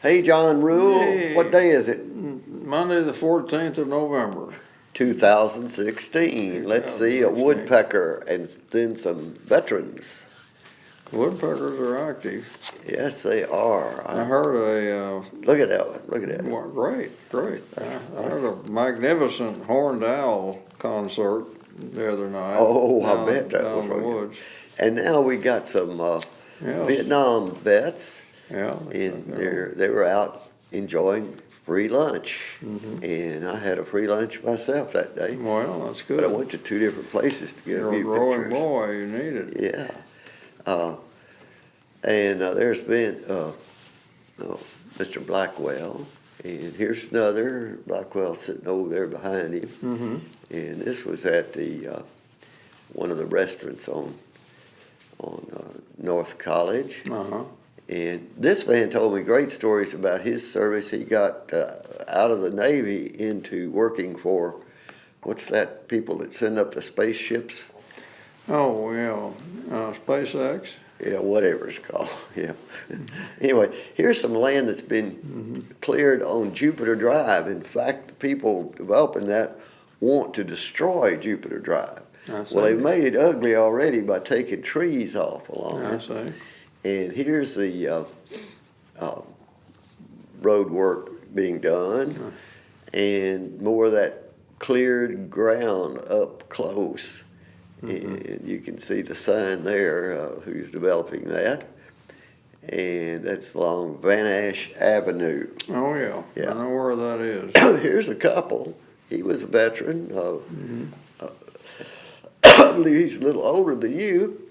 Hey, John Rule, Hey. what day is it? Monday the 14th of November. 2016. Let's see, a 2016. woodpecker and then some veterans. Woodpeckers are active. Yes, they are. I heard a, Look at that one. Look at that. well, great. That's- I heard a magnificent horned owl concert the other night. Oh, I down- bet that down was in the right. woods. And now we got some Yes. Vietnam vets, Yeah. and they were out enjoying free lunch. And I had a free lunch myself that day. Well, that's But I good. went to two different places to get You're a a few growing pictures. boy, you need it. Yeah. And there's been Mr. Blackwell, and here's another Blackwell sitting over there behind him. And this was at the one of the restaurants on North College. Uh-huh. And this man told me great stories about his service. He got out of the Navy into working for, what's that, people that send up the spaceships? Oh, yeah. SpaceX. Yeah, whatever it's called, yeah. Anyway, here's some land that's been cleared on Jupiter Drive. In fact, the people developing that want to destroy Jupiter Drive. Well, they've made it ugly already by taking trees off along I it. see. And here's the road work being done, and more of that cleared ground up close. And you can see the sign there, who's developing that. And that's along Van Ash Avenue. Oh, yeah. Yeah. I know where that is. Here's a couple. He was a veteran. I believe he's a little older than you.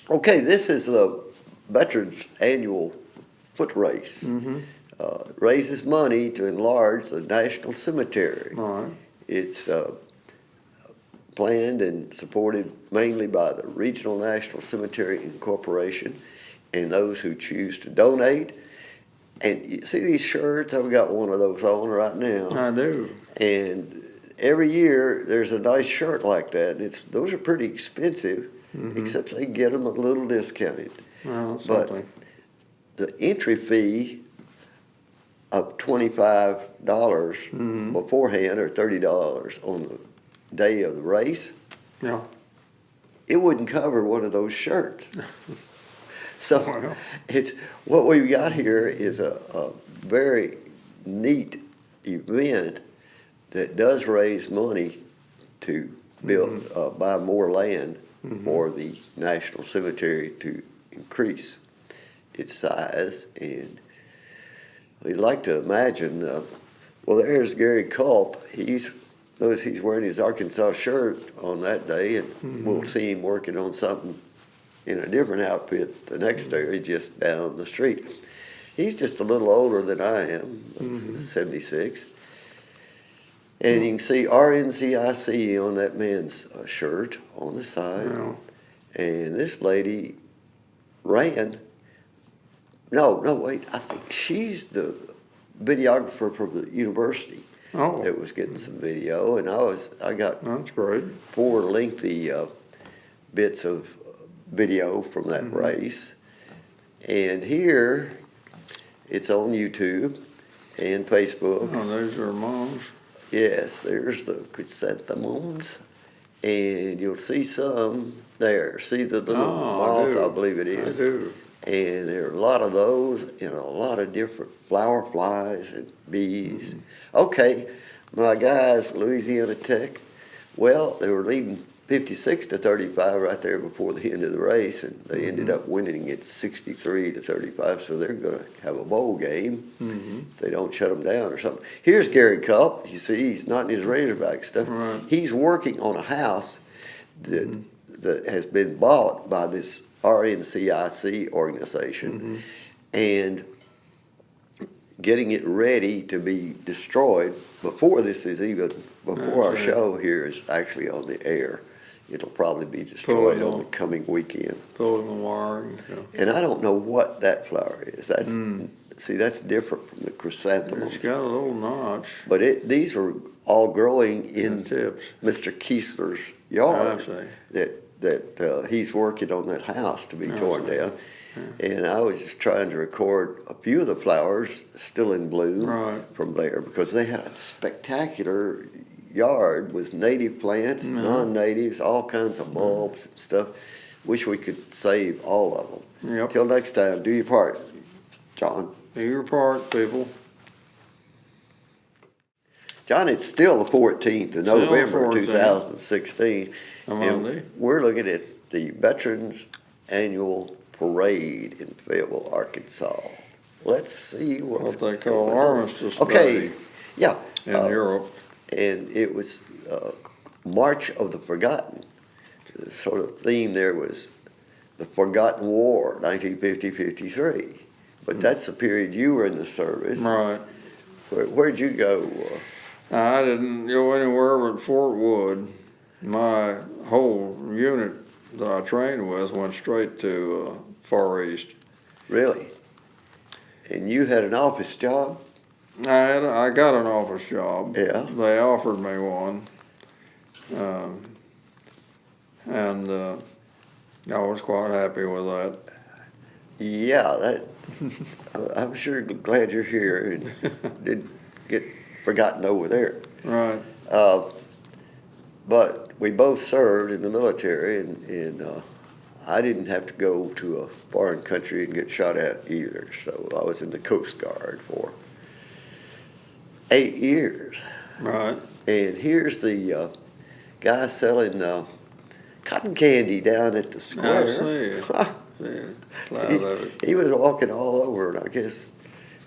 Okay, this is the Veterans Annual Foot Race. Raises money to enlarge the National Cemetery. All right. It's planned and supported mainly by the Regional National Cemetery Incorporation and those who choose to donate. And you see these shirts? I've got one of those on right now. I do. And every year there's a nice shirt like that. And those are pretty expensive, except they get them a little discounted. Well, But something. the entry fee of $25 beforehand or $30 on the day of the race, Yeah. it wouldn't cover one of those shirts. So Well. it's what we've got here is a very neat event that does raise money to build buy more land for the National Cemetery to increase its size. And we'd like to imagine, well, there's Gary Culp. Notice he's wearing his Arkansas shirt on that day, and we'll see him working on something in a different outfit the next day, just down the street. He's just a little older than I am, 76. And you can see RNCIC on that man's shirt on the side. Yeah. And this lady ran. No, wait. I think she's the videographer for the university Oh, that was getting some video. And I got that's great. 4 lengthy bits of video from that race. And here, it's on YouTube and Facebook. Oh, there's your moms. Yes, there's the chrysanthemums, and you'll see some there. See the little moth, I believe it is. I do. And there are a lot of those, and a lot of different flower flies and bees. Okay, my guys, Louisiana Tech, well, they were leading 56-35 right there before the end of the race, and they ended up winning it 63-35, so they're going to have a bowl game if they don't shut them down or something. Here's Gary Culp. You see, he's not in his Razorback stuff. Right. He's working on a house that has been bought by this RNCIC organization and getting it ready to be destroyed before our right. show here is actually on the air. It'll probably be destroyed on the coming weekend. Pulling the wiring. Yeah. And I don't know what that flower is. See, that's different from the chrysanthemums. It's got a little notch. But these were all growing in The tips. Mr. Kiesler's I yard see. that that he's working on that house to be torn down. And I was just trying to record a few of the flowers still in bloom from there, because they had a spectacular yard with native plants, non-natives, all kinds of bulbs and stuff. Wish we could save all of them. Yep. Till next time, do your part, John. Do your part, people. John, it's still the 14th of November 2016. A Monday. We're looking at the Veterans Annual Parade in Fayetteville, Arkansas. Let's see what they call Armistice Day. Day. Yeah. In Europe. And it was March of the Forgotten. The sort of theme there was the Forgotten War, 1950-53. But that's the period you were in the service. Right. Where'd you go? I didn't go anywhere but Fort Wood. My whole unit that I trained with went straight to Far East. Really? And you had an office job? I got an office job. Yeah. They offered me one. And I was quite happy with that. Yeah, I'm sure glad you're here and didn't get forgotten over there. Right. But we both served in the military, and I didn't have to go to a foreign country and get shot at either. So I was in the Coast Guard for 8 years. Right. And here's the guy selling cotton candy down at the square. I see. Proud of it. He was walking all over, and I guess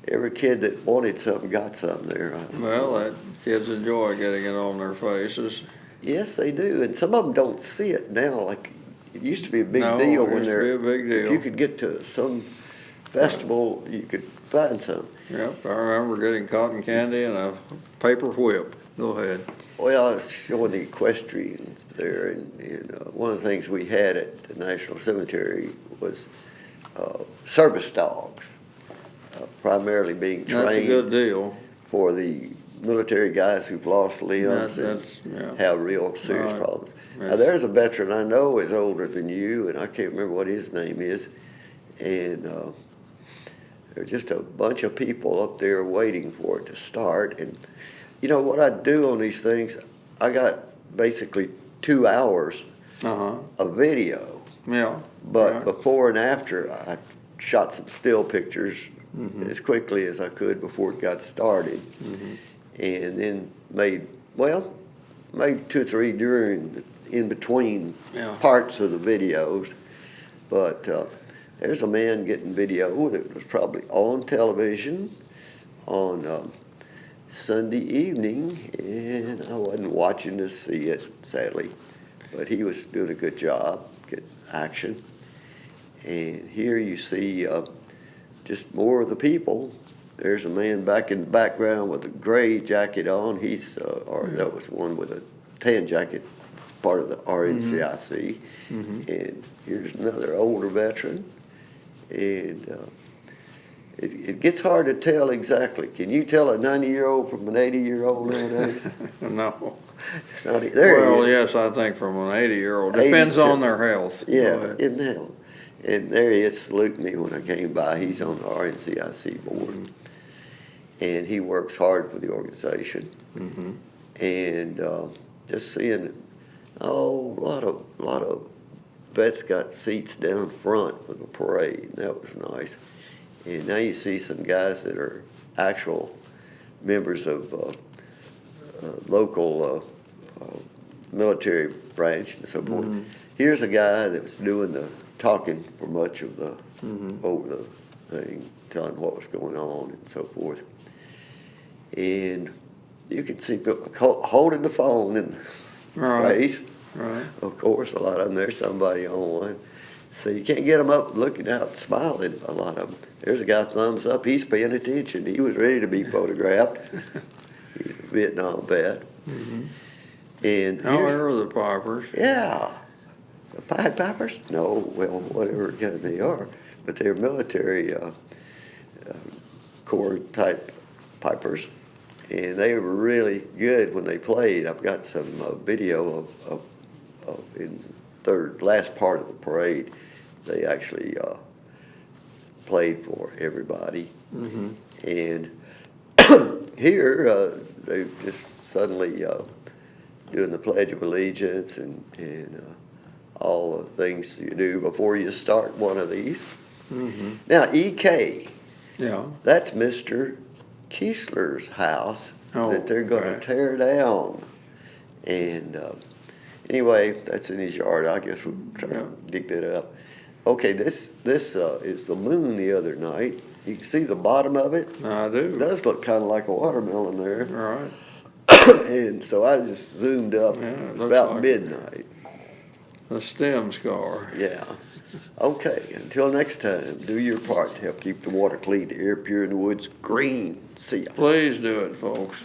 every kid that wanted something got something there. Well, kids enjoy getting it on their faces. Yes, they do, and some of them don't see it now. Like it used to be a big deal when they're. Be a big deal. If you could get to some festival, you could find some. Yep, I remember getting cotton candy and a paper whip. Go ahead. Well, I was showing the equestrians there, and one of the things we had at the National Cemetery was service dogs, primarily being trained. That's a good deal. For the military guys who've lost limbs and have real serious problems. Now, there's a veteran I know is older than you, and I can't remember what his name is, and there's just a bunch of people up there waiting for it to start. And you know what I do on these things? I got basically 2 hours of video. Yeah. But before and after, I shot some still pictures as quickly as I could before it got started. And then made 2 or 3 in between parts of the videos. But there's a man getting video that was probably on television on Sunday evening, and I wasn't watching to see it, sadly. But he was doing a good job, getting action. And here you see just more of the people. There's a man back in the background with a gray jacket on. That was one with a tan jacket. It's part of the RNCIC. And here's another older veteran. And it gets hard to tell exactly. Can you tell a 90-year-old from an 80-year-old nowadays? No. Well, yes, I think from an 80-year-old. Depends on their health. Yeah, and there he is saluting me when I came by. He's on the RNCIC board. And he works hard for the organization. And just seeing, a lot of vets got seats down front for the parade. That was nice. And now you see some guys that are actual members of local military branch and so forth. Here's a guy that was doing the talking for much of the over the thing, telling what was going on and so forth. And you could see people holding the phone in the face. Right. Of course, a lot of them, there's somebody on one. So you can't get them up looking out, smiling, a lot of them. There's a guy, thumbs up, he's paying attention. He was ready to be photographed. He's a Vietnam vet. And are the Pipers? Yeah. The Pied Pipers? No, well, whatever kind they are. But they're military corps type pipers. And they were really good when they played. I've got some video of in last part of the parade, they actually played for everybody. Mm-hmm. And here, they just suddenly doing the Pledge of Allegiance and all the things you do before you start one of these. Mm-hmm. Now, EK, Yeah. that's Mr. Kiesler's house that they're going to right. tear down. And anyway, that's in his yard. I guess we'll try to dig that up. Okay, this is the moon the other night. You can see the bottom of it. I do. It does look kind of like a watermelon there. All right. And so I just zoomed up. Yeah, it It's looks about like midnight. A stem scar. Yeah. Okay, until next time, do your part to help keep the water clean, the air pure, and the woods green. See ya. Please do it, folks.